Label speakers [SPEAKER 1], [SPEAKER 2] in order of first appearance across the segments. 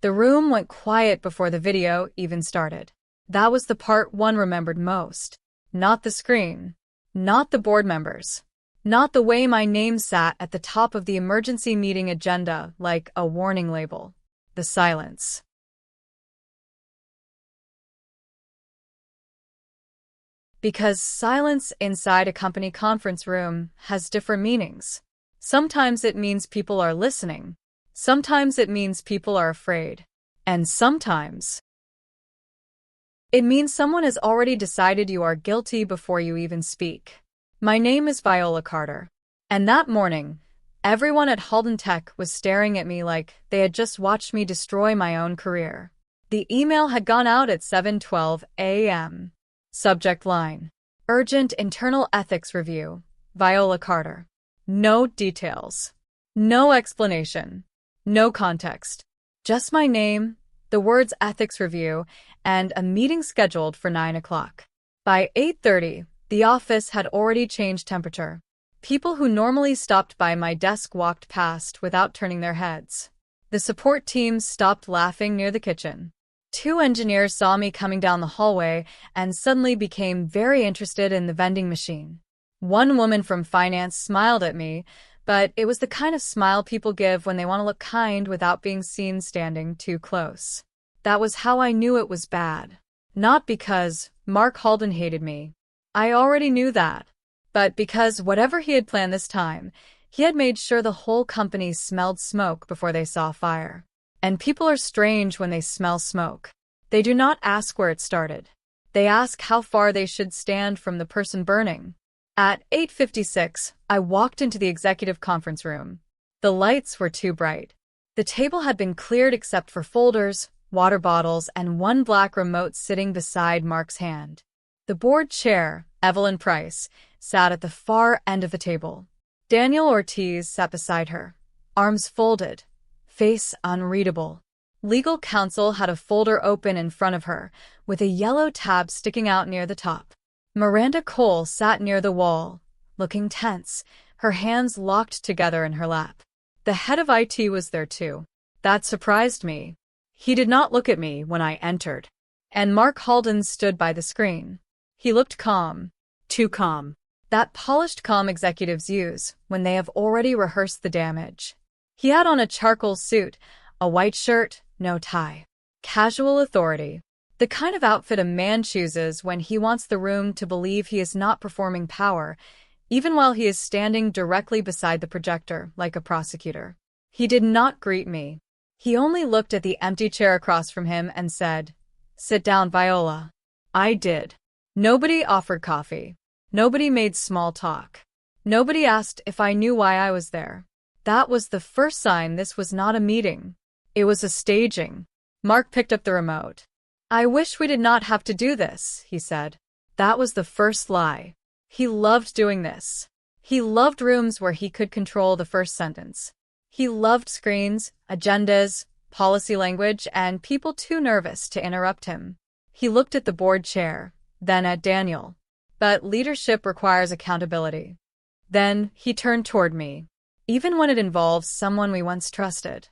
[SPEAKER 1] The room went quiet before the video even started. That was the part one remembered most. Not the screen. Not the board members. Not the way my name sat at the top of the emergency meeting agenda like a warning label. The silence. Because silence inside a company conference room has different meanings. Sometimes it means people are listening. Sometimes it means people are afraid. And sometimes it means someone has already decided you are guilty before you even speak. My name is Viola Carter. And that morning, everyone at Halden Tech was staring at me like they had just watched me destroy my own career. The email had gone out at 7:12 a.m. Subject line: Urgent Internal Ethics Review. Viola Carter. No details. No explanation. No context. Just my name, the words ethics review, and a meeting scheduled for 9 o'clock. By 8:30, the office had already changed temperature. People who normally stopped by my desk walked past without turning their heads. The support team stopped laughing near the kitchen. 2 engineers saw me coming down the hallway and suddenly became very interested in the vending machine. 1 woman from finance smiled at me, but it was the kind of smile people give when they want to look kind without being seen standing too close. That was how I knew it was bad. Not because Mark Halden hated me. I already knew that. But because whatever he had planned this time, he had made sure the whole company smelled smoke before they saw fire. And people are strange when they smell smoke. They do not ask where it started. They ask how far they should stand from the person burning. At 8:56, I walked into the executive conference room. The lights were too bright. The table had been cleared except for folders, water bottles, and 1 black remote sitting beside Mark's hand. The board chair, Evelyn Price, sat at the far end of the table. Daniel Ortiz sat beside her, arms folded, face unreadable. Legal counsel had a folder open in front of her, with a yellow tab sticking out near the top. Miranda Cole sat near the wall, looking tense, her hands locked together in her lap. The head of IT was there too. That surprised me. He did not look at me when I entered. And Mark Halden stood by the screen. He looked calm. Too calm. That polished calm executives use when they have already rehearsed the damage. He had on a charcoal suit, a white shirt, no tie. Casual authority. The kind of outfit a man chooses when he wants the room to believe he is not performing power, even while he is standing directly beside the projector like a prosecutor. He did not greet me. He only looked at the empty chair across from him and said, "Sit down, Viola." I did. Nobody offered coffee. Nobody made small talk. Nobody asked if I knew why I was there. That was the first sign this was not a meeting. It was a staging. Mark picked up the remote. "I wish we did not have to do this," he said. That was the first lie. He loved doing this. He loved rooms where he could control the first sentence. He loved screens, agendas, policy language, and people too nervous to interrupt him. He looked at the board chair, then at Daniel. But leadership requires accountability. Then he turned toward me, even when it involves someone we once trusted.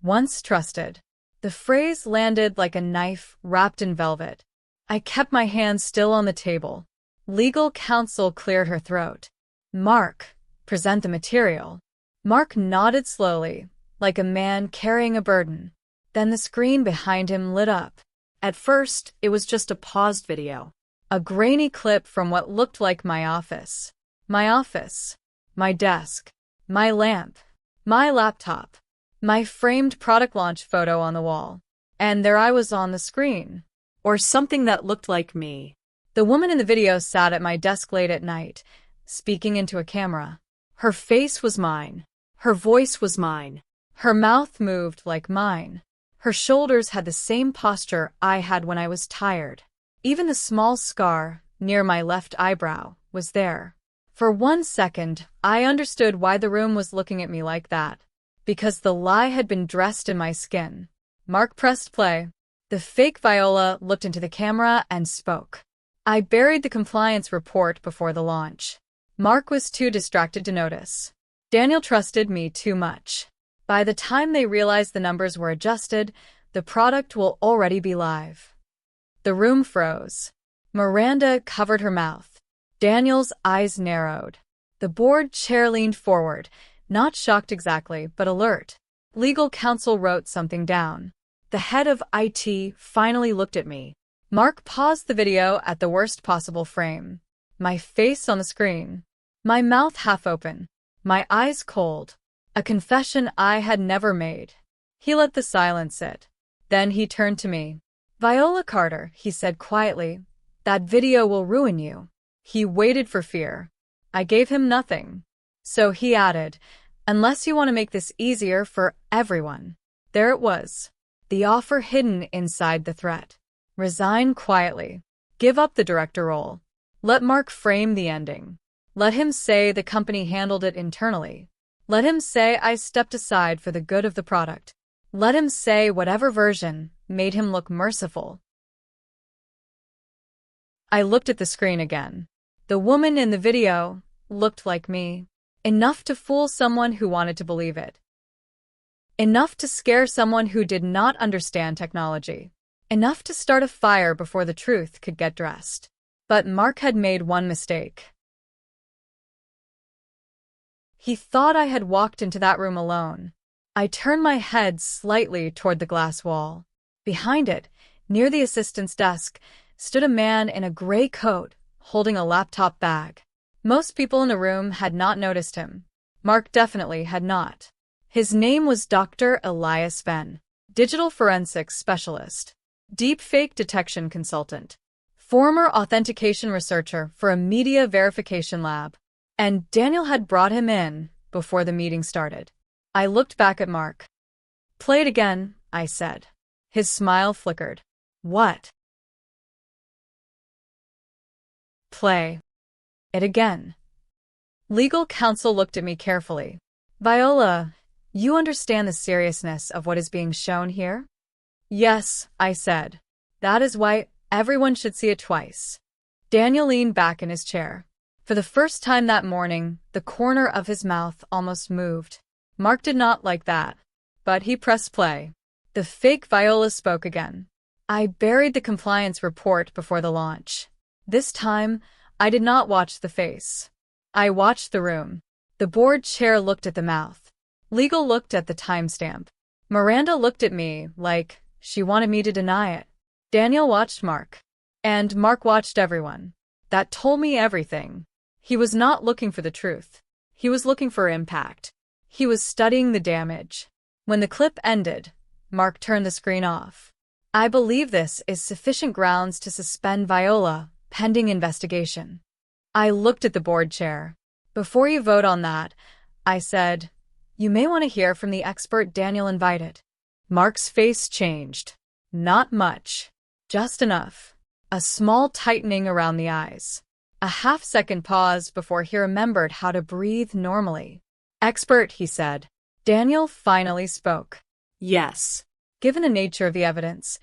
[SPEAKER 1] Once trusted. The phrase landed like a knife wrapped in velvet. I kept my hands still on the table. Legal counsel cleared her throat. "Mark, present the material." Mark nodded slowly, like a man carrying a burden. Then the screen behind him lit up. At first, it was just a paused video. A grainy clip from what looked like my office. My office. My desk. My lamp. My laptop. My framed product launch photo on the wall. And there I was on the screen. Or something that looked like me. The woman in the video sat at my desk late at night, speaking into a camera. Her face was mine. Her voice was mine. Her mouth moved like mine. Her shoulders had the same posture I had when I was tired. Even the small scar, near my left eyebrow, was there. For 1 second, I understood why the room was looking at me like that. Because the lie had been dressed in my skin. Mark pressed play. The fake Viola looked into the camera and spoke. I buried the compliance report before the launch. Mark was too distracted to notice. Daniel trusted me too much. By the time they realize the numbers were adjusted, the product will already be live. The room froze. Miranda covered her mouth. Daniel's eyes narrowed. The board chair leaned forward, not shocked exactly, but alert. Legal counsel wrote something down. The head of IT finally looked at me. Mark paused the video at the worst possible frame. My face on the screen. My mouth half open. My eyes cold. A confession I had never made. He let the silence sit. Then he turned to me. Viola Carter, he said quietly, that video will ruin you. He waited for fear. I gave him nothing. So he added, unless you want to make this easier for everyone. There it was. The offer hidden inside the threat. Resign quietly. Give up the director role. Let Mark frame the ending. Let him say the company handled it internally. Let him say I stepped aside for the good of the product. Let him say whatever version made him look merciful. I looked at the screen again. The woman in the video looked like me. Enough to fool someone who wanted to believe it. Enough to scare someone who did not understand technology. Enough to start a fire before the truth could get dressed. But Mark had made one mistake. He thought I had walked into that room alone. I turned my head slightly toward the glass wall. Behind it, near the assistant's desk, stood a man in a gray coat, holding a laptop bag. Most people in the room had not noticed him. Mark definitely had not. His name was Dr. Elias Venn, digital forensics specialist, deepfake detection consultant, former authentication researcher for a media verification lab. And Daniel had brought him in before the meeting started. I looked back at Mark. Play it again, I said. His smile flickered. What? Play it again. Legal counsel looked at me carefully. Viola, you understand the seriousness of what is being shown here? Yes, I said. That is why everyone should see it twice. Daniel leaned back in his chair. For the first time that morning, the corner of his mouth almost moved. Mark did not like that, but he pressed play. The fake Viola spoke again. I buried the compliance report before the launch. This time, I did not watch the face. I watched the room. The board chair looked at the mouth. Legal looked at the timestamp. Miranda looked at me like she wanted me to deny it. Daniel watched Mark. And Mark watched everyone. That told me everything. He was not looking for the truth. He was looking for impact. He was studying the damage. When the clip ended, Mark turned the screen off. I believe this is sufficient grounds to suspend Viola, pending investigation. I looked at the board chair. Before you vote on that, I said, you may want to hear from the expert Daniel invited. Mark's face changed. Not much. Just enough. A small tightening around the eyes. A half-second pause before he remembered how to breathe normally. Expert, he said. Daniel finally spoke. Yes. Given the nature of the evidence,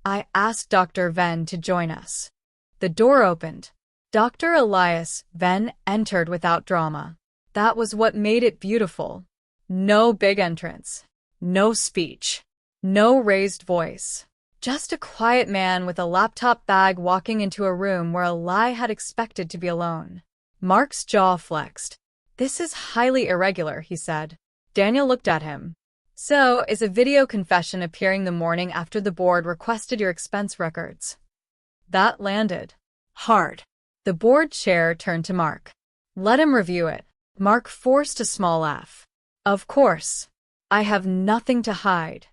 [SPEAKER 1] I asked Dr. Venn to join us. The door opened. Dr. Elias Venn entered without drama. That was what made it beautiful. No big entrance. No speech. No raised voice. Just a quiet man with a laptop bag walking into a room where Eli had expected to be alone. Mark's jaw flexed. This is highly irregular, he said. Daniel looked at him. So, is a video confession appearing the morning after the board requested your expense records? That landed hard. The board chair turned to Mark. Let him review it. Mark forced a small laugh. Of course. I have nothing to hide.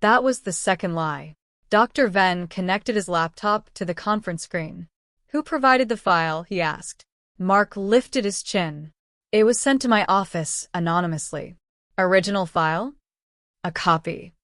[SPEAKER 1] That was the second lie. Dr. Venn connected his laptop to the conference screen. Who provided the file, he asked. Mark lifted his chin. It was sent to my office anonymously. Original file? A copy.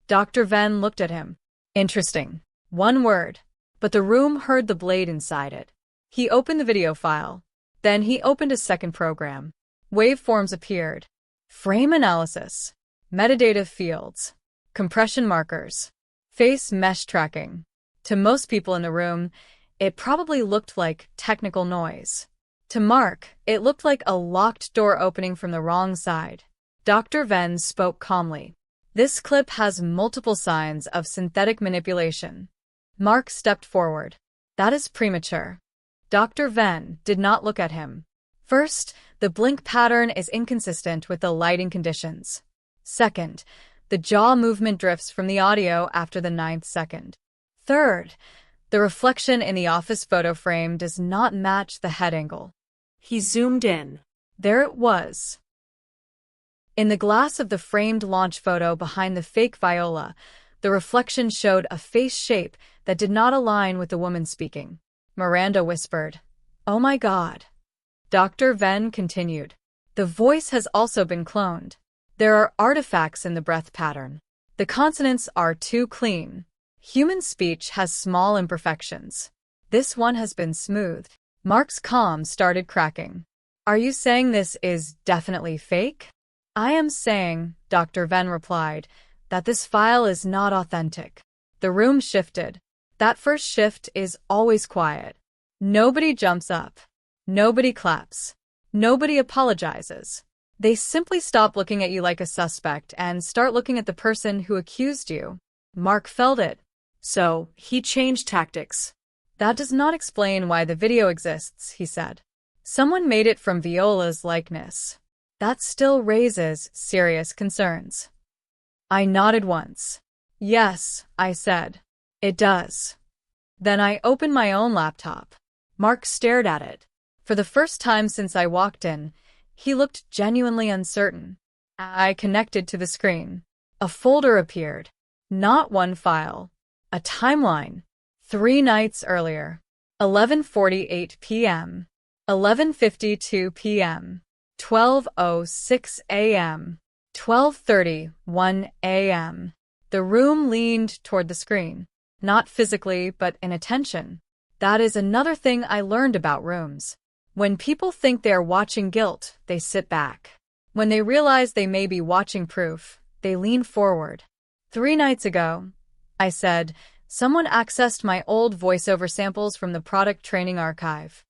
[SPEAKER 1] Dr. Venn looked at him. Interesting. One word. But the room heard the blade inside it. He opened the video file. Then he opened a second program. Waveforms appeared. Frame analysis. Metadata fields. Compression markers. Face mesh tracking. To most people in the room, it probably looked like technical noise. To Mark, it looked like a locked door opening from the wrong side. Dr. Venn spoke calmly. This clip has multiple signs of synthetic manipulation. Mark stepped forward. That is premature. Dr. Venn did not look at him. First, the blink pattern is inconsistent with the lighting conditions. Second, the jaw movement drifts from the audio after the 9th second. Third, the reflection in the office photo frame does not match the head angle.
[SPEAKER 2] He zoomed in.
[SPEAKER 1] There it was. In the glass of the framed launch photo behind the fake Viola, the reflection showed a face shape that did not align with the woman speaking. Miranda whispered, "Oh my God." Dr. Venn continued, "The voice has also been cloned. There are artifacts in the breath pattern. The consonants are too clean. Human speech has small imperfections. This one has been smoothed." Mark's calm started cracking. "Are you saying this is definitely fake?" "I am saying," Dr. Venn replied, "that this file is not authentic." The room shifted. That first shift is always quiet. Nobody jumps up. Nobody claps. Nobody apologizes. They simply stop looking at you like a suspect and start looking at the person who accused you. Mark felt it.
[SPEAKER 2] So, he changed tactics.
[SPEAKER 1] "That does not explain why the video exists," he said. "Someone made it from Viola's likeness. That still raises serious concerns." I nodded once. "Yes," I said. "It does." Then I opened my own laptop. Mark stared at it. For the first time since I walked in, he looked genuinely uncertain. I connected to the screen. A folder appeared. Not one file. A timeline. 3 nights earlier. 11:48 p.m. 11:52 p.m. 12:06 a.m. 12:31 a.m. The room leaned toward the screen. Not physically, but in attention. That is another thing I learned about rooms. When people think they are watching guilt, they sit back. When they realize they may be watching proof, they lean forward. 3 nights ago, I said, someone accessed my old voiceover samples from the product training archive.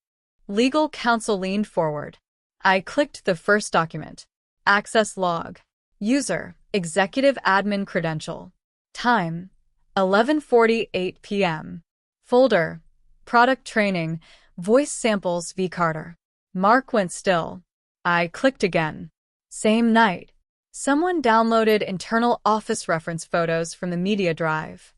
[SPEAKER 1] Legal counsel leaned forward. I clicked the first document. Access log. User, executive admin credential. Time, 11:48 p.m. Folder, product training, voice samples v. Carter. Mark went still. I clicked again. Same night. Someone downloaded internal office reference photos from the media drive.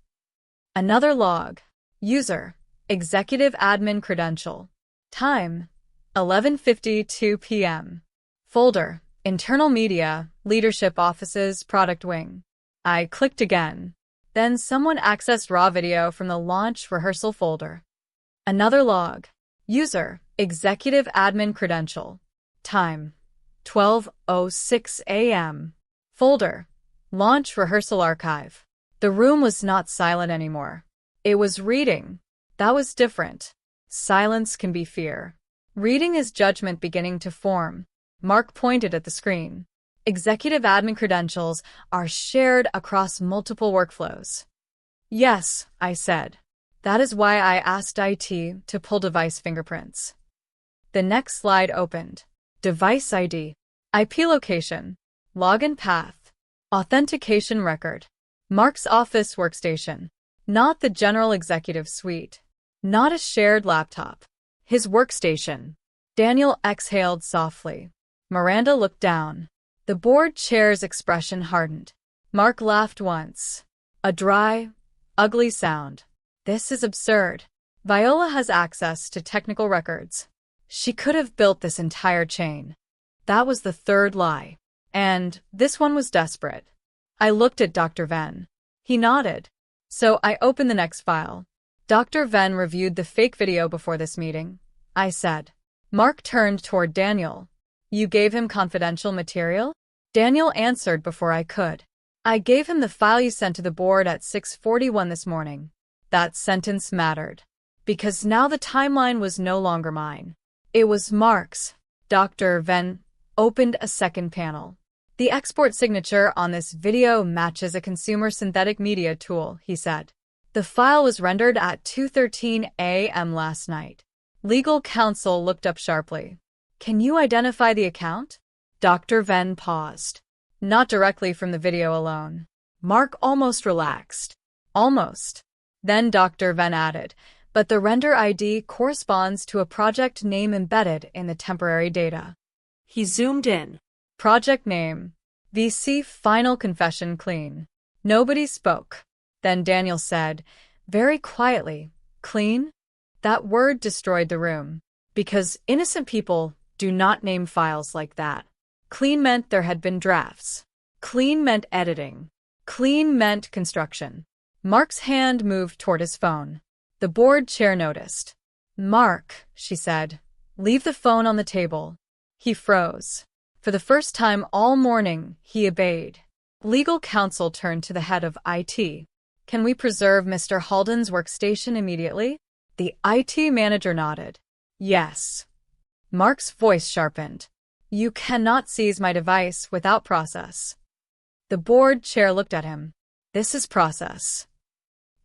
[SPEAKER 1] Another log. User, executive admin credential. Time, 11:52 p.m. Folder, internal media, leadership offices, product wing. I clicked again. Then someone accessed raw video from the launch rehearsal folder. Another log. User, executive admin credential. Time, 12:06 a.m. Folder, launch rehearsal archive. The room was not silent anymore. It was reading. That was different. Silence can be fear. Reading is judgment beginning to form. Mark pointed at the screen. Executive admin credentials are shared across multiple workflows. Yes, I said. That is why I asked IT to pull device fingerprints. The next slide opened. Device ID. IP location. Login path. Authentication record. Mark's office workstation. Not the general executive suite. Not a shared laptop. His workstation. Daniel exhaled softly. Miranda looked down. The board chair's expression hardened. Mark laughed once. A dry, ugly sound. This is absurd. Viola has access to technical records. She could have built this entire chain. That was the third lie. And this one was desperate. I looked at Dr. Venn. He nodded. So I opened the next file. Dr. Venn reviewed the fake video before this meeting. I said. Mark turned toward Daniel. You gave him confidential material? Daniel answered before I could. I gave him the file you sent to the board at 6:41 this morning. That sentence mattered. Because now the timeline was no longer mine. It was Mark's. Dr. Venn opened a second panel. The export signature on this video matches a consumer synthetic media tool, he said. The file was rendered at 2:13 a.m. last night. Legal counsel looked up sharply. Can you identify the account? Dr. Venn paused. Not directly from the video alone.
[SPEAKER 2] Mark almost relaxed.
[SPEAKER 1] Almost. Then Dr. Venn added, but the render ID corresponds to a project name embedded in the temporary data.
[SPEAKER 2] He zoomed in.
[SPEAKER 1] Project name. VC Final Confession Clean. Nobody spoke. Then Daniel said, very quietly, clean? That word destroyed the room. Because innocent people do not name files like that. Clean meant there had been drafts. Clean meant editing. Clean meant construction. Mark's hand moved toward his phone. The board chair noticed. Mark, she said, leave the phone on the table. He froze. For the first time all morning, he obeyed. Legal counsel turned to the head of IT. Can we preserve Mr. Halden's workstation immediately? The IT manager nodded. Yes. Mark's voice sharpened. You cannot seize my device without process. The board chair looked at him. This is process.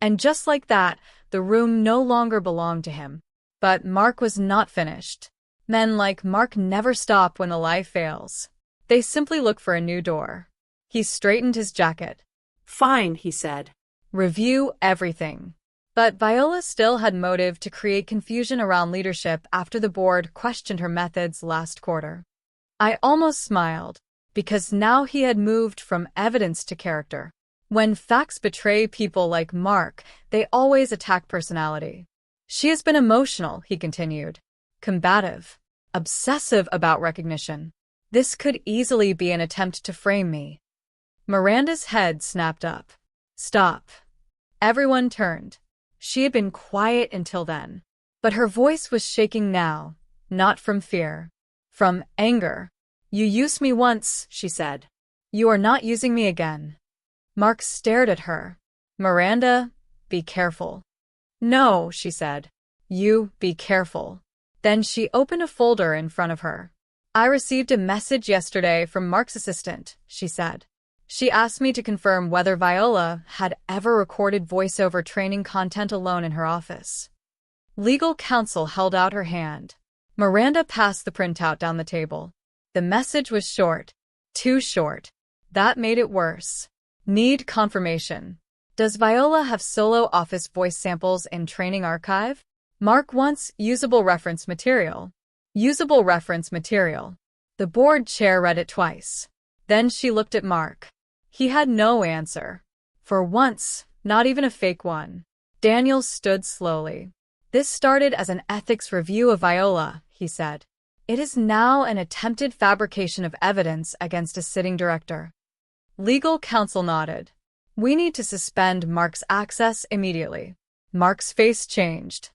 [SPEAKER 1] And just like that, the room no longer belonged to him. But Mark was not finished. Men like Mark never stop when the lie fails. They simply look for a new door. He straightened his jacket.
[SPEAKER 2] Fine, he said.
[SPEAKER 1] Review everything. But Viola still had motive to create confusion around leadership after the board questioned her methods last quarter. I almost smiled, because now he had moved from evidence to character. When facts betray people like Mark, they always attack personality. She has been emotional, he continued. Combative. Obsessive about recognition. This could easily be an attempt to frame me. Miranda's head snapped up. Stop. Everyone turned. She had been quiet until then. But her voice was shaking now, not from fear. From anger. You used me once, she said. You are not using me again. Mark stared at her. Miranda, be careful. No, she said. You, be careful. Then she opened a folder in front of her. I received a message yesterday from Mark's assistant, she said. She asked me to confirm whether Viola had ever recorded voiceover training content alone in her office. Legal counsel held out her hand. Miranda passed the printout down the table. The message was short. Too short. That made it worse. Need confirmation. Does Viola have solo office voice samples in training archive? Mark wants usable reference material. Usable reference material. The board chair read it twice. Then she looked at Mark. He had no answer. For once, not even a fake one. Daniel stood slowly. This started as an ethics review of Viola, he said. It is now an attempted fabrication of evidence against a sitting director. Legal counsel nodded. We need to suspend Mark's access immediately. Mark's face changed.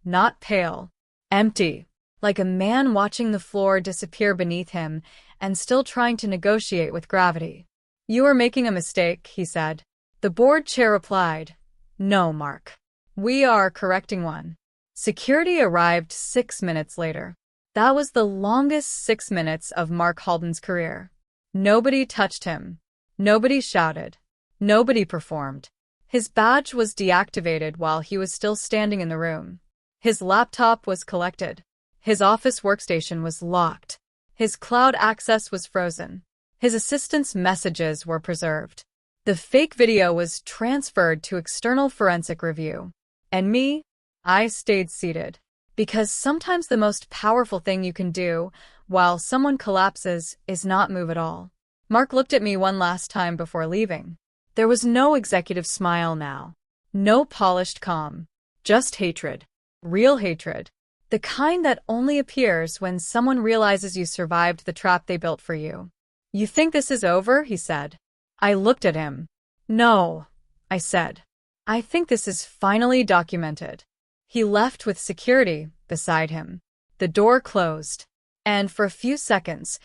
[SPEAKER 1] Not pale. Empty. Like a man watching the floor disappear beneath him and still trying to negotiate with gravity. You are making a mistake, he said. The board chair replied. No, Mark. We are correcting one. Security arrived 6 minutes later. That was the longest 6 minutes of Mark Halden's career. Nobody touched him. Nobody shouted. Nobody performed. His badge was deactivated while he was still standing in the room. His laptop was collected. His office workstation was locked. His cloud access was frozen. His assistant's messages were preserved. The fake video was transferred to external forensic review. And me? I stayed seated. Because sometimes the most powerful thing you can do while someone collapses is not move at all. Mark looked at me one last time before leaving. There was no executive smile now. No polished calm. Just hatred. Real hatred. The kind that only appears when someone realizes you survived the trap they built for you. You think this is over? He said. I looked at him. No, I said. I think this is finally documented. He left with security beside him. The door closed. And for a few seconds,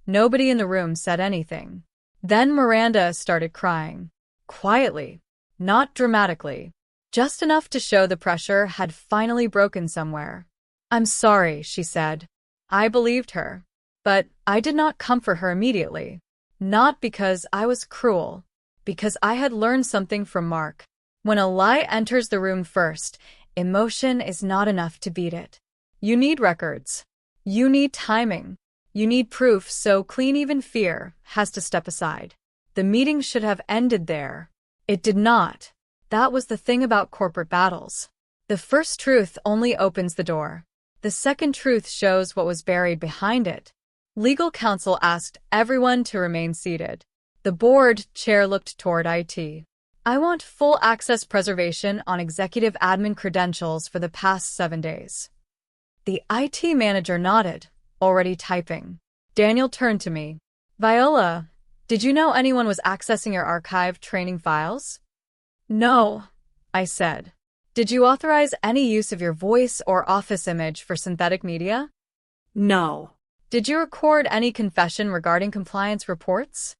[SPEAKER 1] nobody in the room said anything. Then Miranda started crying. Quietly. Not dramatically. Just enough to show the pressure had finally broken somewhere. I'm sorry, she said. I believed her. But I did not comfort her immediately. Not because I was cruel. Because I had learned something from Mark. When a lie enters the room first, emotion is not enough to beat it. You need records. You need timing. You need proof, so clean even fear has to step aside. The meeting should have ended there. It did not. That was the thing about corporate battles. The first truth only opens the door. The second truth shows what was buried behind it. Legal counsel asked everyone to remain seated. The board chair looked toward IT. I want full access preservation on executive admin credentials for the past 7 days. The IT manager nodded, already typing. Daniel turned to me. Viola, did you know anyone was accessing your archived training files? No, I said. Did you authorize any use of your voice or office image for synthetic media?
[SPEAKER 2] No.
[SPEAKER 1] Did you record any confession regarding compliance reports?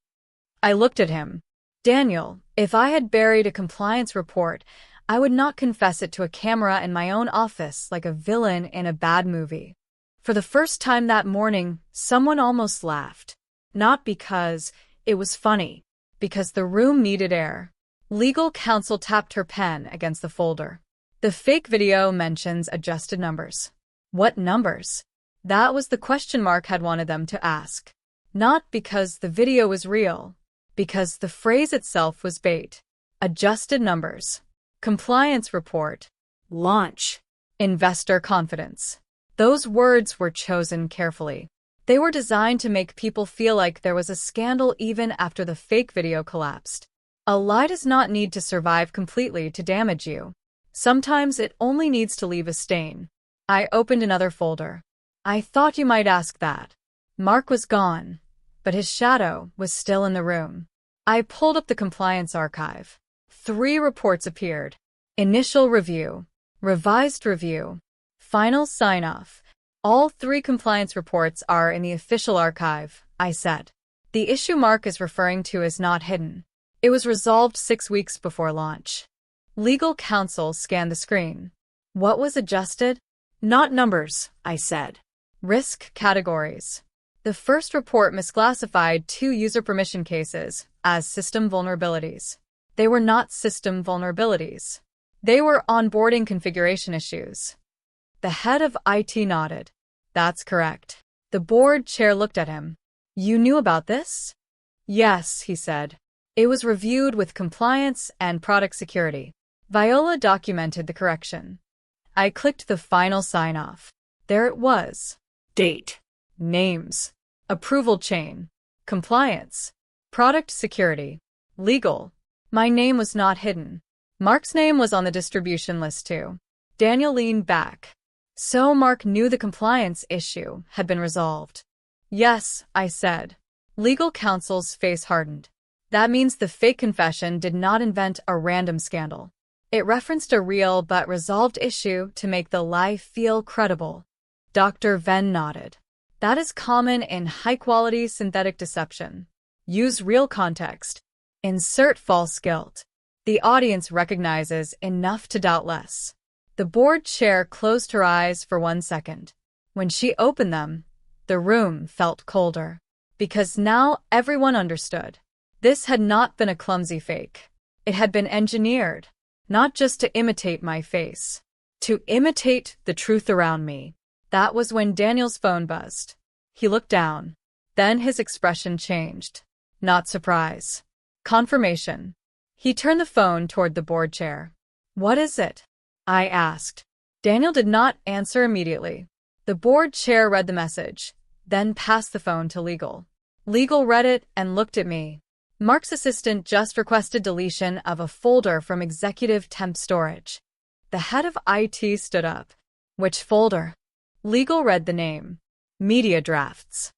[SPEAKER 1] I looked at him. Daniel, if I had buried a compliance report, I would not confess it to a camera in my own office like a villain in a bad movie. For the first time that morning, someone almost laughed. Not because it was funny, because the room needed air. Legal counsel tapped her pen against the folder. The fake video mentions adjusted numbers. What numbers? That was the question Mark had wanted them to ask. Not because the video was real, because the phrase itself was bait. Adjusted numbers. Compliance report.
[SPEAKER 2] Launch.
[SPEAKER 1] Investor confidence. Those words were chosen carefully. They were designed to make people feel like there was a scandal even after the fake video collapsed. A lie does not need to survive completely to damage you. Sometimes it only needs to leave a stain. I opened another folder. I thought you might ask that. Mark was gone, but his shadow was still in the room. I pulled up the compliance archive. 3 reports appeared. Initial review, revised review, final sign-off. All 3 compliance reports are in the official archive, I said. The issue Mark is referring to is not hidden. It was resolved 6 weeks before launch. Legal counsel scanned the screen. What was adjusted? Not numbers, I said. Risk categories. The first report misclassified 2 user permission cases as system vulnerabilities. They were not system vulnerabilities. They were onboarding configuration issues. The head of IT nodded. That's correct. The board chair looked at him. You knew about this? Yes, he said. It was reviewed with compliance and product security. Viola documented the correction. I clicked the final sign-off. There it was.
[SPEAKER 2] Date.
[SPEAKER 1] Names. Approval chain. Compliance. Product security. Legal. My name was not hidden. Mark's name was on the distribution list too. Daniel leaned back. So Mark knew the compliance issue had been resolved. Yes, I said. Legal counsel's face hardened. That means the fake confession did not invent a random scandal. It referenced a real but resolved issue to make the lie feel credible. Dr. Venn nodded. That is common in high-quality synthetic deception. Use real context. Insert false guilt. The audience recognizes enough to doubt less. The board chair closed her eyes for 1 second. When she opened them, the room felt colder. Because now everyone understood. This had not been a clumsy fake. It had been engineered, not just to imitate my face, to imitate the truth around me. That was when Daniel's phone buzzed. He looked down. Then his expression changed. Not surprise. Confirmation. He turned the phone toward the board chair. What is it? I asked. Daniel did not answer immediately. The board chair read the message, then passed the phone to legal. Legal read it and looked at me. Mark's assistant just requested deletion of a folder from executive temp storage. The head of IT stood up. Which folder? Legal read the name. Media drafts.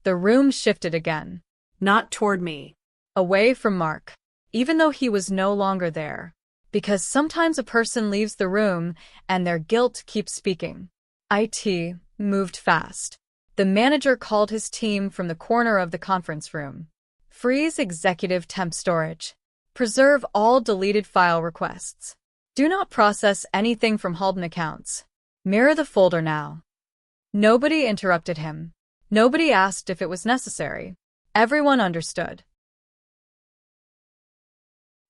[SPEAKER 1] The room shifted again.
[SPEAKER 2] Not toward me.
[SPEAKER 1] Away from Mark. Even though he was no longer there. Because sometimes a person leaves the room and their guilt keeps speaking. IT moved fast. The manager called his team from the corner of the conference room. Freeze executive temp storage. Preserve all deleted file requests. Do not process anything from Halden accounts. Mirror the folder now. Nobody interrupted him. Nobody asked if it was necessary. Everyone understood.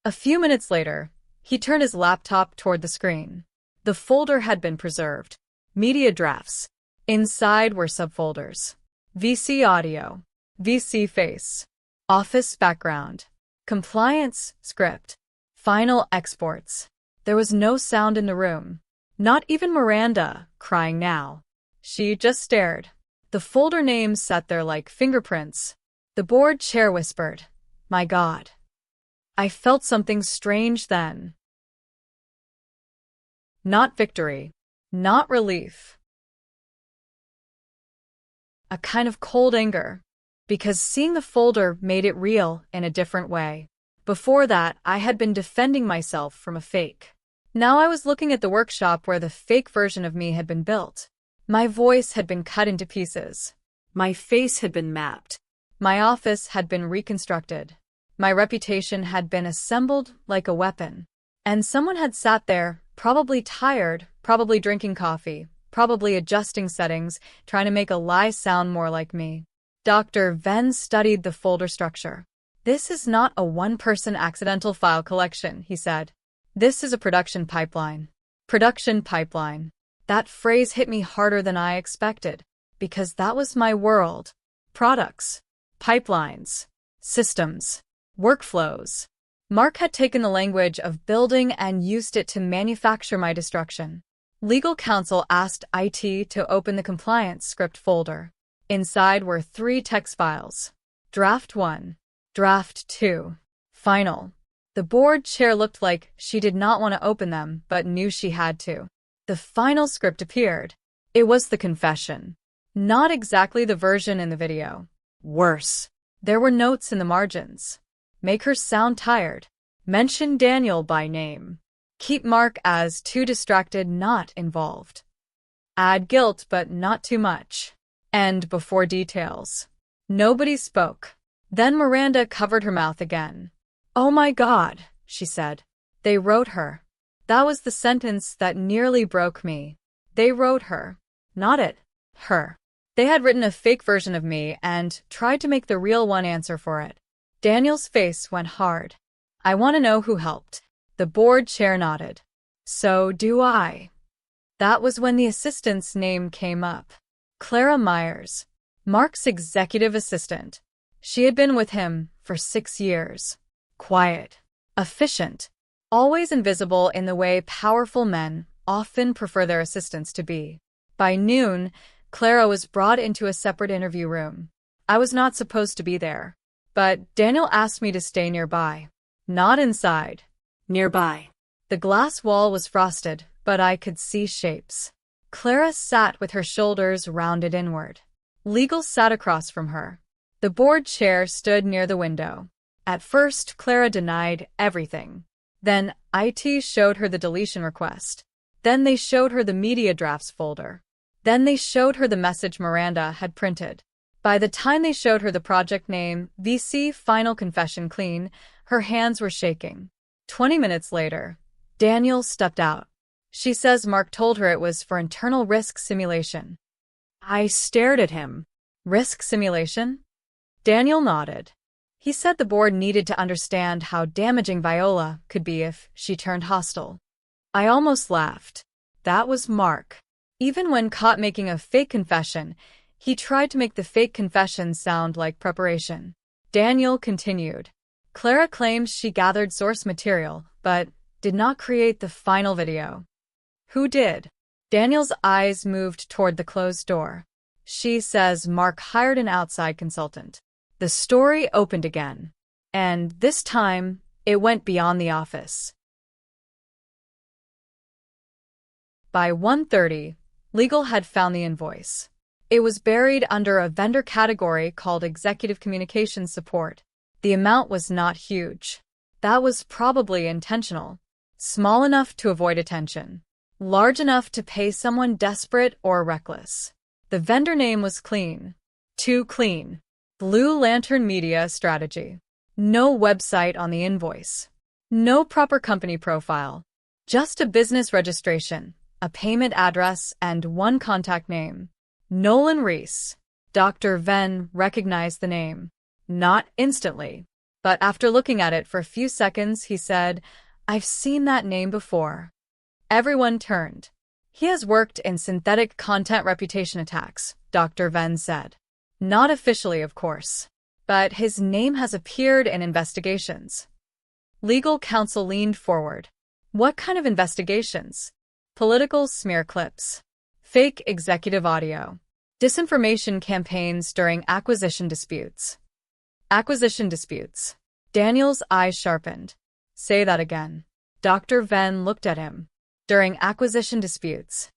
[SPEAKER 1] A few minutes later, he turned his laptop toward the screen. The folder had been preserved. Media drafts. Inside were subfolders. VC audio, VC face, office background, compliance script, final exports. There was no sound in the room. Not even Miranda, crying now. She just stared. The folder names sat there like fingerprints. The board chair whispered, "My God." I felt something strange then. Not victory. Not relief. A kind of cold anger. Because seeing the folder made it real in a different way. Before that, I had been defending myself from a fake. Now I was looking at the workshop where the fake version of me had been built. My voice had been cut into pieces.
[SPEAKER 2] My face had been mapped.
[SPEAKER 1] My office had been reconstructed. My reputation had been assembled like a weapon. And someone had sat there, probably tired, probably drinking coffee, probably adjusting settings, trying to make a lie sound more like me. Dr. Venn studied the folder structure. "This is not a one-person accidental file collection," he said. "This is a production pipeline." Production pipeline. That phrase hit me harder than I expected, because that was my world. Products, pipelines, systems, workflows. Mark had taken the language of building and used it to manufacture my destruction. Legal counsel asked IT to open the compliance script folder. Inside were 3 text files. Draft 1. Draft 2. Final. The board chair looked like she did not want to open them, but knew she had to. The final script appeared. It was the confession. Not exactly the version in the video. Worse. There were notes in the margins. Make her sound tired. Mention Daniel by name. Keep Mark as too distracted, not involved. Add guilt, but not too much. End before details. Nobody spoke. Then Miranda covered her mouth again. "Oh my God," she said. "They wrote her." That was the sentence that nearly broke me. They wrote her. Not it. Her. They had written a fake version of me and tried to make the real one answer for it. Daniel's face went hard. "I want to know who helped." The board chair nodded. "So do I." That was when the assistant's name came up. Clara Myers, Mark's executive assistant. She had been with him for 6 years. Quiet, efficient, always invisible in the way powerful men often prefer their assistants to be. By noon, Clara was brought into a separate interview room. I was not supposed to be there, but Daniel asked me to stay nearby. Not inside.
[SPEAKER 2] Nearby.
[SPEAKER 1] The glass wall was frosted, but I could see shapes. Clara sat with her shoulders rounded inward. Legal sat across from her. The board chair stood near the window. At first, Clara denied everything. Then IT showed her the deletion request. Then they showed her the media drafts folder. Then they showed her the message Miranda had printed. By the time they showed her the project name, VC Final Confession Clean, her hands were shaking. 20 minutes later, Daniel stepped out. She says Mark told her it was for internal risk simulation. I stared at him. Risk simulation? Daniel nodded. He said the board needed to understand how damaging Viola could be if she turned hostile. I almost laughed. That was Mark. Even when caught making a fake confession, he tried to make the fake confession sound like preparation. Daniel continued. Clara claims she gathered source material, but did not create the final video. Who did? Daniel's eyes moved toward the closed door. She says Mark hired an outside consultant. The story opened again. And this time, it went beyond the office. By 1:30, legal had found the invoice. It was buried under a vendor category called Executive Communications Support. The amount was not huge. That was probably intentional. Small enough to avoid attention. Large enough to pay someone desperate or reckless. The vendor name was clean. Too clean. Blue Lantern Media Strategy. No website on the invoice. No proper company profile. Just a business registration, a payment address, and one contact name. Nolan Reese. Dr. Venn recognized the name. Not instantly. But after looking at it for a few seconds, he said, I've seen that name before. Everyone turned. He has worked in synthetic content reputation attacks, Dr. Venn said. Not officially, of course. But his name has appeared in investigations. Legal counsel leaned forward. What kind of investigations? Political smear clips. Fake executive audio. Disinformation campaigns during acquisition disputes. Acquisition disputes. Daniel's eyes sharpened. Say that again. Dr. Venn looked at him. During acquisition disputes.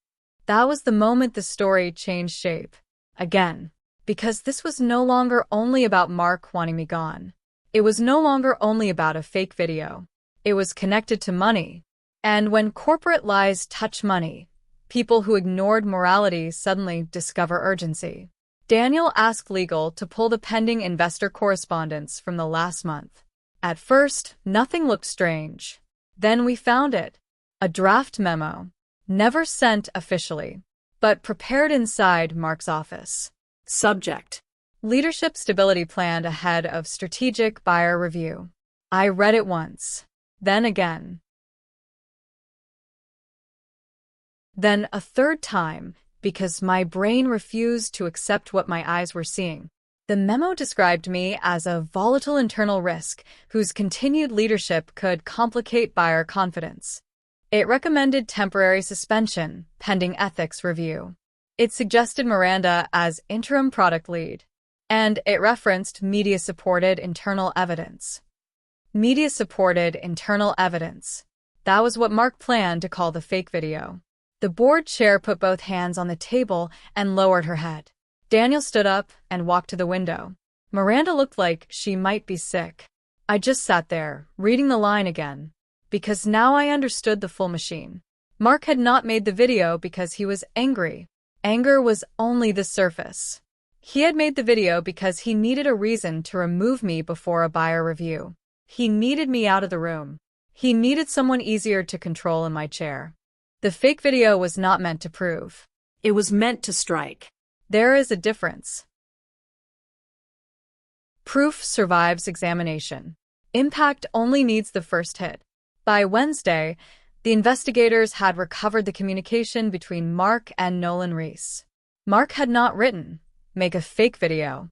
[SPEAKER 1] That was the moment the story changed shape. Again. Because this was no longer only about Mark wanting me gone. It was no longer only about a fake video. It was connected to money. And when corporate lies touch money, people who ignored morality suddenly discover urgency. Daniel asked legal to pull the pending investor correspondence from the last month. At first, nothing looked strange. Then we found it. A draft memo. Never sent officially, but prepared inside Mark's office.
[SPEAKER 2] Subject:
[SPEAKER 1] Leadership stability planned ahead of strategic buyer review. I read it once. Then again. Then a third time, because my brain refused to accept what my eyes were seeing. The memo described me as a volatile internal risk whose continued leadership could complicate buyer confidence. It recommended temporary suspension, pending ethics review. It suggested Miranda as interim product lead. And it referenced media-supported internal evidence. Media-supported internal evidence. That was what Mark planned to call the fake video. The board chair put both hands on the table and lowered her head. Daniel stood up and walked to the window. Miranda looked like she might be sick. I just sat there, reading the line again. Because now I understood the full machine. Mark had not made the video because he was angry. Anger was only the surface. He had made the video because he needed a reason to remove me before a buyer review. He needed me out of the room. He needed someone easier to control in my chair. The fake video was not meant to prove.
[SPEAKER 2] It was meant to strike.
[SPEAKER 1] There is a difference. Proof survives examination. Impact only needs the first hit. By Wednesday, the investigators had recovered the communication between Mark and Nolan Reese. Mark had not written, "Make a fake video."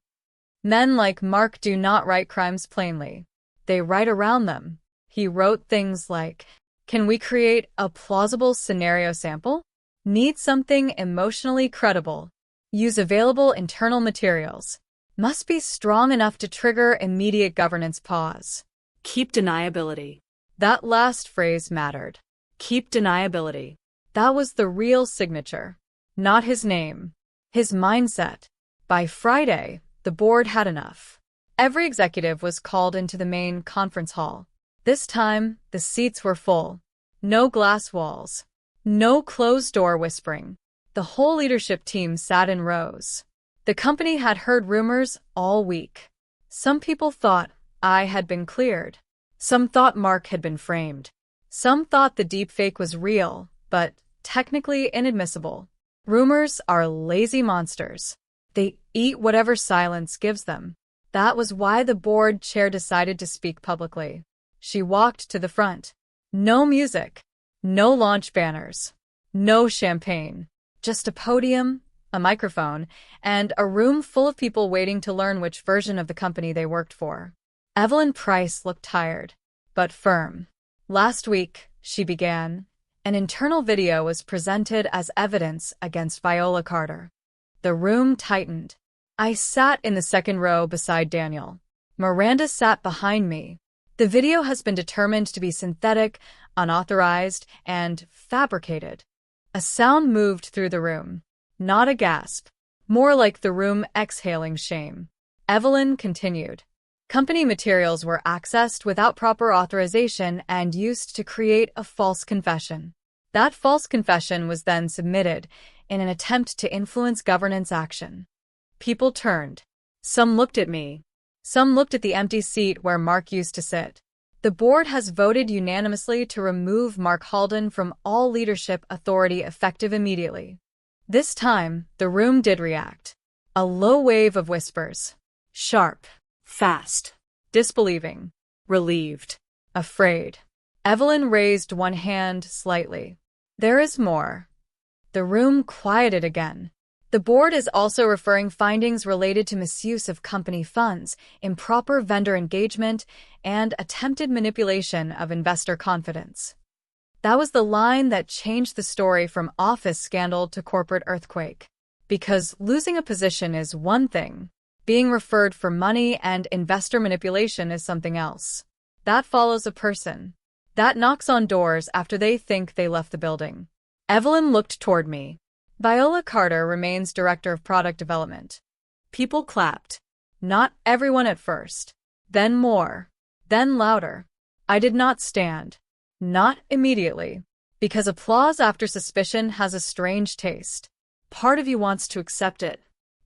[SPEAKER 1] Men like Mark do not write crimes plainly. They write around them. He wrote things like, "Can we create a plausible scenario sample? Need something emotionally credible. Use available internal materials. Must be strong enough to trigger immediate governance pause."
[SPEAKER 2] Keep deniability.
[SPEAKER 1] That last phrase mattered. Keep deniability. That was the real signature. Not his name. His mindset. By Friday, the board had enough. Every executive was called into the main conference hall. This time, the seats were full. No glass walls. No closed-door whispering. The whole leadership team sat in rows. The company had heard rumors all week. Some people thought I had been cleared. Some thought Mark had been framed. Some thought the deepfake was real, but technically inadmissible. Rumors are lazy monsters. They eat whatever silence gives them. That was why the board chair decided to speak publicly. She walked to the front. No music. No launch banners. No champagne. Just a podium, a microphone, and a room full of people waiting to learn which version of the company they worked for. Evelyn Price looked tired, but firm. Last week, she began, an internal video was presented as evidence against Viola Carter. The room tightened. I sat in the second row beside Daniel. Miranda sat behind me. The video has been determined to be synthetic, unauthorized, and fabricated. A sound moved through the room. Not a gasp. More like the room exhaling shame. Evelyn continued. Company materials were accessed without proper authorization and used to create a false confession. That false confession was then submitted in an attempt to influence governance action. People turned. Some looked at me. Some looked at the empty seat where Mark used to sit. The board has voted unanimously to remove Mark Halden from all leadership authority effective immediately. This time, the room did react. A low wave of whispers. Sharp.
[SPEAKER 2] Fast.
[SPEAKER 1] Disbelieving.
[SPEAKER 2] Relieved.
[SPEAKER 1] Afraid. Evelyn raised one hand slightly. There is more. The room quieted again. The board is also referring findings related to misuse of company funds, improper vendor engagement, and attempted manipulation of investor confidence. That was the line that changed the story from office scandal to corporate earthquake. Because losing a position is one thing, being referred for money and investor manipulation is something else. That follows a person. That knocks on doors after they think they left the building. Evelyn looked toward me. Viola Carter remains Director of Product Development. People clapped. Not everyone at first. Then more. Then louder. I did not stand. Not immediately. Because applause after suspicion has a strange taste. Part of you wants to accept it.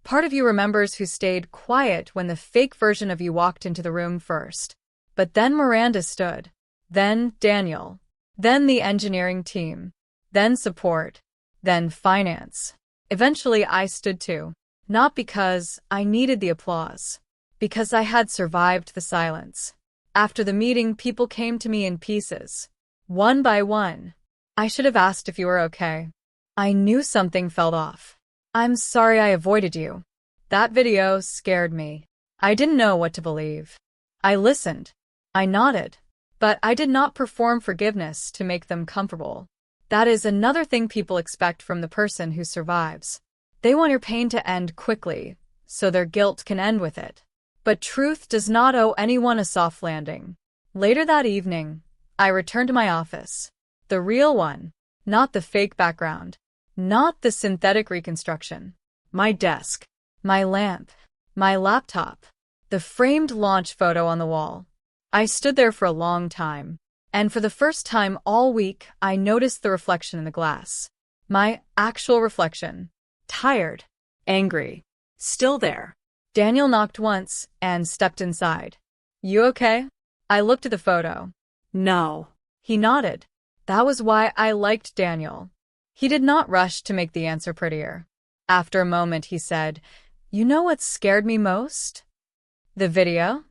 [SPEAKER 1] Part of you remembers who stayed quiet when the fake version of you walked into the room first. But then Miranda stood. Then Daniel. Then the engineering team. Then support. Then finance. Eventually I stood too. Not because I needed the applause. Because I had survived the silence. After the meeting, people came to me in pieces. One by one. I should have asked if you were okay. I knew something felt off. I'm sorry I avoided you. That video scared me. I didn't know what to believe. I listened. I nodded. But I did not perform forgiveness to make them comfortable. That is another thing people expect from the person who survives. They want your pain to end quickly, so their guilt can end with it. But truth does not owe anyone a soft landing. Later that evening, I returned to my office. The real one, not the fake background, not the synthetic reconstruction. My desk, my lamp, my laptop, the framed launch photo on the wall. I stood there for a long time. And for the first time all week, I noticed the reflection in the glass. My actual reflection. Tired. Angry. Still there. Daniel knocked once and stepped inside. You okay? I looked at the photo. No. He nodded. That was why I liked Daniel. He did not rush to make the answer prettier. After a moment, he said, "You know what scared me most? The video?"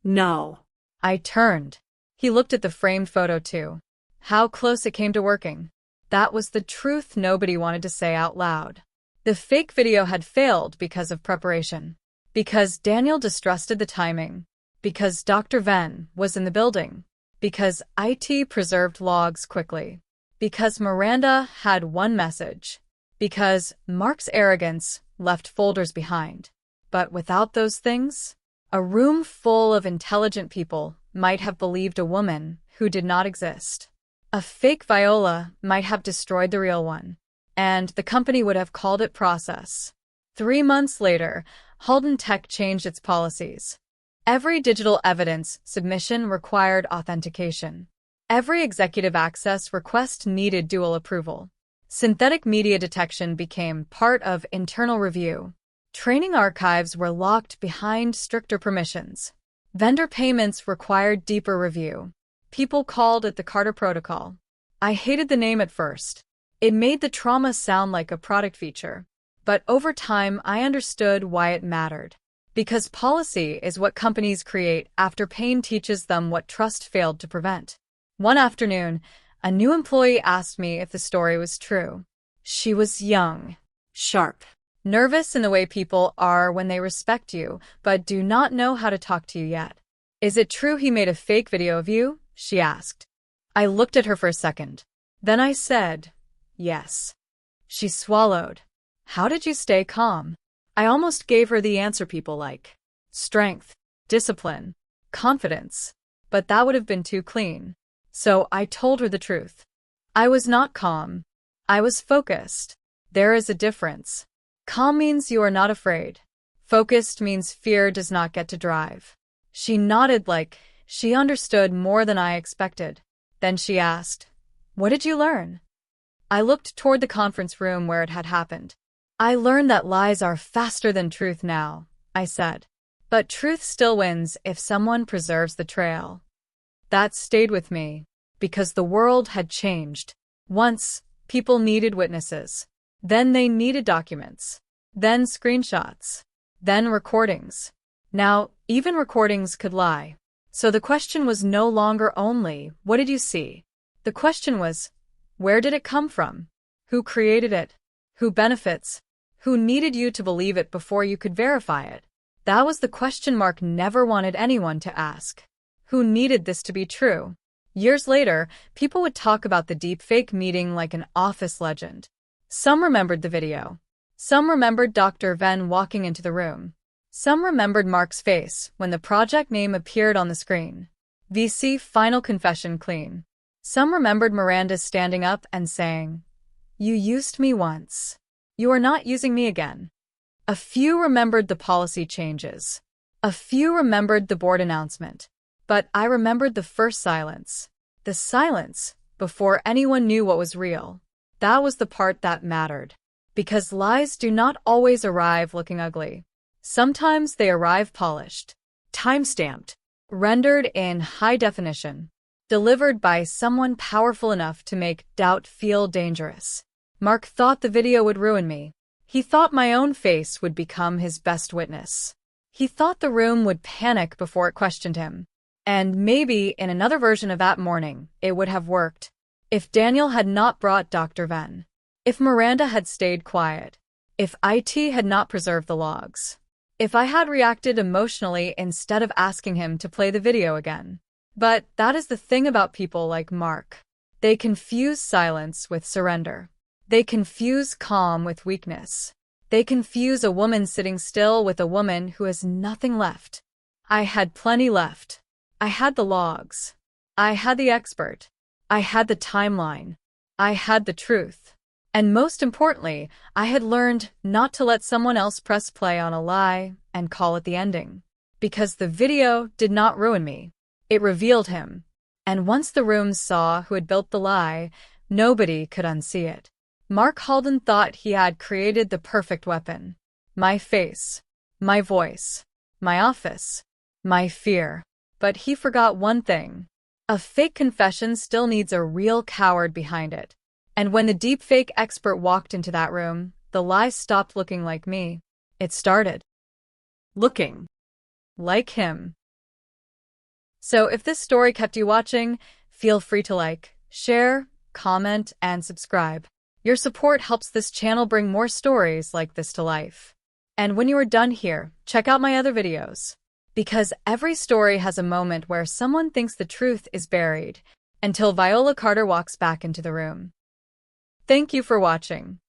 [SPEAKER 1] No. I turned. He looked at the framed photo too. How close it came to working. That was the truth nobody wanted to say out loud. The fake video had failed because of preparation. Because Daniel distrusted the timing. Because Dr. Venn was in the building. Because IT preserved logs quickly. Because Miranda had one message. Because Mark's arrogance left folders behind. But without those things, a room full of intelligent people might have believed a woman who did not exist. A fake Viola might have destroyed the real one. And the company would have called it process. 3 months later, Halden Tech changed its policies. Every digital evidence submission required authentication. Every executive access request needed dual approval. Synthetic media detection became part of internal review. Training archives were locked behind stricter permissions. Vendor payments required deeper review. People called it the Carter Protocol. I hated the name at first. It made the trauma sound like a product feature. But over time, I understood why it mattered. Because policy is what companies create after pain teaches them what trust failed to prevent. One afternoon, a new employee asked me if the story was true. She was young, sharp, nervous in the way people are when they respect you, but do not know how to talk to you yet. "Is it true he made a fake video of you?" she asked. I looked at her for a second. Then I said, "Yes." She swallowed. "How did you stay calm?" I almost gave her the answer people like. Strength, discipline, confidence. But that would have been too clean. So I told her the truth. I was not calm. I was focused. There is a difference. Calm means you are not afraid. Focused means fear does not get to drive. She nodded like she understood more than I expected. Then she asked, "What did you learn?" I looked toward the conference room where it had happened. "I learned that lies are faster than truth now," I said. "But truth still wins if someone preserves the trail." That stayed with me, because the world had changed. Once, people needed witnesses. Then they needed documents. Then screenshots. Then recordings. Now, even recordings could lie. So the question was no longer only, what did you see? The question was, where did it come from? Who created it? Who benefits? Who needed you to believe it before you could verify it? That was the question Mark never wanted anyone to ask. Who needed this to be true? Years later, people would talk about the deepfake meeting like an office legend. Some remembered the video. Some remembered Dr. Venn walking into the room. Some remembered Mark's face when the project name appeared on the screen. VC Final Confession Clean. Some remembered Miranda standing up and saying, "You used me once. You are not using me again." A few remembered the policy changes. A few remembered the board announcement. But I remembered the first silence. The silence before anyone knew what was real. That was the part that mattered. Because lies do not always arrive looking ugly. Sometimes they arrive polished, time-stamped, rendered in high definition, delivered by someone powerful enough to make doubt feel dangerous. Mark thought the video would ruin me. He thought my own face would become his best witness. He thought the room would panic before it questioned him. And maybe in another version of that morning, it would have worked. If Daniel had not brought Dr. Venn. If Miranda had stayed quiet. If IT had not preserved the logs. If I had reacted emotionally instead of asking him to play the video again. But that is the thing about people like Mark. They confuse silence with surrender. They confuse calm with weakness. They confuse a woman sitting still with a woman who has nothing left. I had plenty left. I had the logs. I had the expert. I had the timeline. I had the truth. And most importantly, I had learned not to let someone else press play on a lie and call it the ending. Because the video did not ruin me. It revealed him. And once the room saw who had built the lie, nobody could unsee it. Mark Halden thought he had created the perfect weapon. My face. My voice. My office. My fear. But he forgot one thing. A fake confession still needs a real coward behind it. And when the deepfake expert walked into that room, the lie stopped looking like me. It started looking like him. So if this story kept you watching, feel free to like, share, comment, and subscribe. Your support helps this channel bring more stories like this to life. And when you are done here, check out my other videos. Because every story has a moment where someone thinks the truth is buried, until Viola Carter walks back into the room. Thank you for watching.